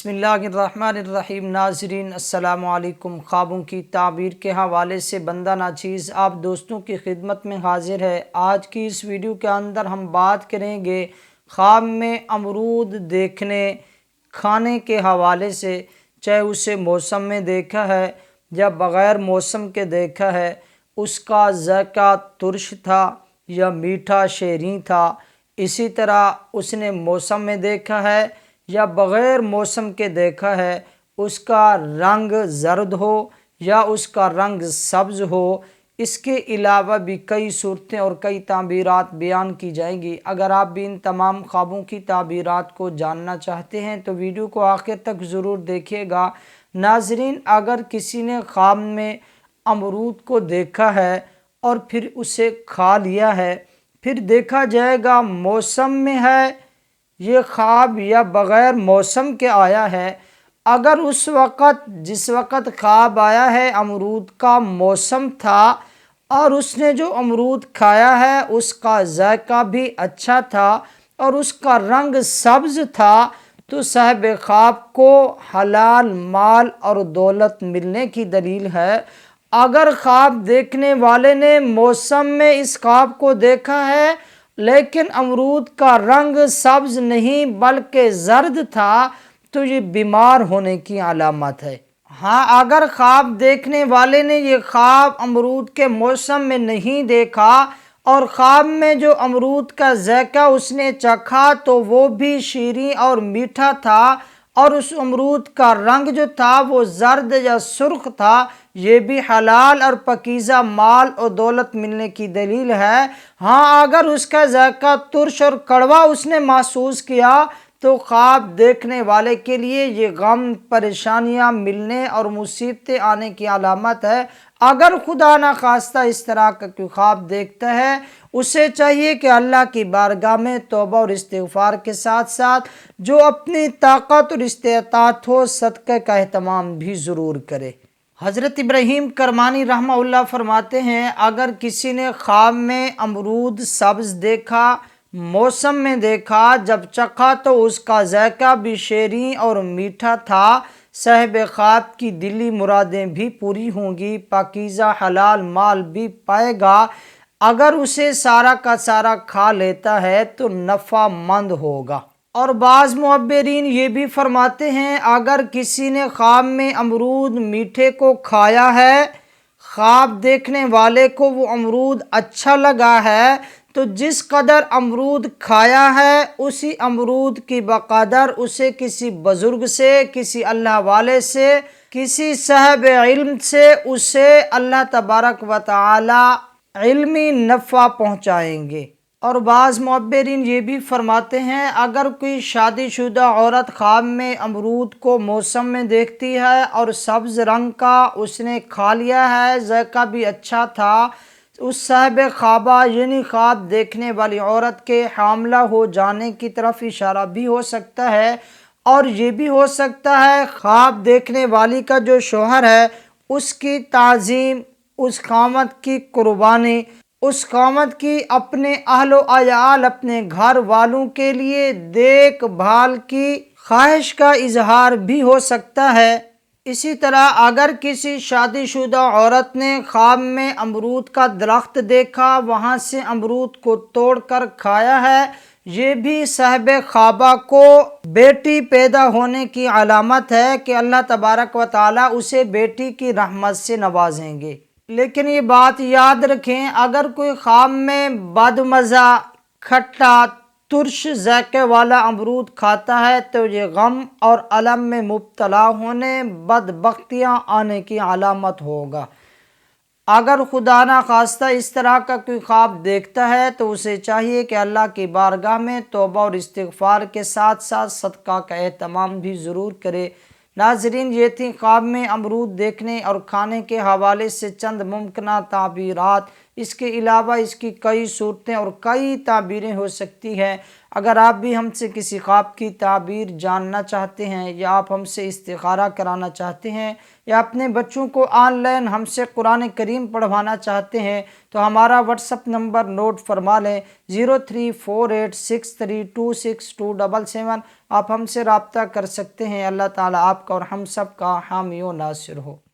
बिस्मिल्लाहिर्रहमानिर्रहीम। नाज़रीन अस्सलामु अलैकुम। ख्वाबों की ताबीर के हवाले से बंदा नाचीज़ आप दोस्तों की खिदमत में हाजिर है। आज की इस वीडियो के अंदर हम बात करेंगे ख्वाब में अमरूद देखने खाने के हवाले से, चाहे उसे मौसम में देखा है या बग़ैर मौसम के देखा है, उसका ज़ायका तुर्श था या मीठा शहरी था। इसी तरह उसने मौसम में देखा है या बग़ैर मौसम के देखा है, उसका रंग जर्द हो या उसका रंग सब्ज़ हो। इसके अलावा भी कई सूरतें और कई ताबीरात बयान की जाएंगी। अगर आप भी इन तमाम ख्वाबों की ताबीरात को जानना चाहते हैं तो वीडियो को आखिर तक ज़रूर देखिएगा। नाज़रीन, अगर किसी ने ख्वाब में अमरूद को देखा है और फिर उसे खा लिया है, फिर देखा जाएगा मौसम में है ये ख्वाब या बग़ैर मौसम के आया है। अगर उस वक़्त जिस वक़्त ख्वाब आया है अमरूद का मौसम था और उसने जो अमरूद खाया है उसका ज़ायका भी अच्छा था और उसका रंग सब्ज़ था, तो साहिब ख्वाब को हलाल माल और दौलत मिलने की दलील है। अगर ख्वाब देखने वाले ने मौसम में इस ख्वाब को देखा है लेकिन अमरूद का रंग सब्ज़ नहीं बल्कि जर्द था, तो ये बीमार होने की अलामत है। हाँ, अगर ख्वाब देखने वाले ने ये ख्वाब अमरूद के मौसम में नहीं देखा और ख्वाब में जो अमरूद का ज़ायका उसने चखा तो वो भी शीरीं और मीठा था और उस अमरूद का रंग जो था वो जर्द या सुर्ख था, ये भी हलाल और पकीज़ा माल और दौलत मिलने की दलील है। हाँ, अगर उसका ज़ायका तुर्श और कड़वा उसने महसूस किया तो ख्वाब देखने वाले के लिए ये गम परेशानियां मिलने और मुसीबतें आने की अलामत है। अगर खुदा न खास्ता इस तरह का कोई ख्वाब देखता है, उसे चाहिए कि अल्लाह की बारगाह में तौबा और इस्तिग़फ़ार के साथ साथ जो अपनी ताकत और इस्तिताअत हो सदक़े का एहतमाम भी ज़रूर करे। हज़रत इब्राहीम करमानी रहमहुल्लाह फरमाते हैं, अगर किसी ने ख्वाब में अमरूद सब्ज़ देखा, मौसम में देखा, जब चखा तो उसका ज़ायका भी शहरी और मीठा था, साहिब ख्वाब की दिली मुरादें भी पूरी होंगी, पाकीज़ा हलाल माल भी पाएगा। अगर उसे सारा का सारा खा लेता है तो नफ़ा मंद होगा। और बाज़ मुअब्बिरीन ये भी फरमाते हैं, अगर किसी ने ख्वाब में अमरूद मीठे को खाया है, ख्वाब देखने वाले को वो अमरूद अच्छा लगा है, तो जिस कदर अमरूद खाया है उसी अमरूद की बक़दर उसे किसी बुज़ुर्ग से, किसी अल्लाह वाले से, किसी साहिब इल्म से उसे अल्लाह तबारक व तआला इल्मी नफ़ा पहुँचाएंगे। और बाज़ मुअब्बिरीन ये भी फरमाते हैं, अगर कोई शादीशुदा औरत ख्वाब में अमरूद को मौसम में देखती है और सब्ज़ रंग का उसने खा लिया है, ज़ायका भी अच्छा था, उस साहिब ख्वाबा यानी ख्वाब देखने वाली औरत के हामला हो जाने की तरफ इशारा भी हो सकता है। और ये भी हो सकता है ख्वाब देखने वाली का जो शौहर है उसकी ताज़ीम, उस क़ामत की कुर्बानी, उस क़ामत की अपने अहलो अयाल अपने घर वालों के लिए देखभाल की ख्वाहिश का इजहार भी हो सकता है। इसी तरह अगर किसी शादीशुदा औरत ने ख्वाब में अमरूद का दरख्त देखा, वहाँ से अमरूद को तोड़कर खाया है, ये भी साहिब ख्वाबा को बेटी पैदा होने की अलामत है कि अल्लाह तबारक व तआला उसे बेटी की रहमत से नवाजेंगे। लेकिन ये बात याद रखें, अगर कोई ख्वाब में बदमज़ा खट्टा तुर्श ज़ायके वाला अमरूद खाता है तो ये गम और अलम में मुब्तला होने, बदबख्तियाँ आने की अलामत होगा। अगर खुदा न खास्ता इस तरह का कोई ख्वाब देखता है तो उसे चाहिए कि अल्लाह की बारगाह में तौबा और इस्तिग़फ़ार के साथ साथ सदका का एहतमाम भी ज़रूर करे। नाज़रीन, ये थी ख्वाब में अमरूद देखने और खाने के हवाले से चंद मुमकिन ताबीरात। اس کے علاوہ اس کی کئی صورتیں اور کئی تعبیریں ہو سکتی ہیں۔ اگر آپ بھی ہم سے کسی خواب کی تعبیر جاننا چاہتے ہیں یا آپ ہم سے استخارہ کرانا چاہتے ہیں یا اپنے بچوں کو آن لائن ہم سے قرآن کریم پڑھوانا چاہتے ہیں تو ہمارا واٹس اپ نمبر نوٹ فرما لیں 034863262777۔ آپ ہم سے رابطہ کر سکتے ہیں۔ اللہ تعالیٰ آپ کا اور ہم سب کا حامی و ناصر ہو۔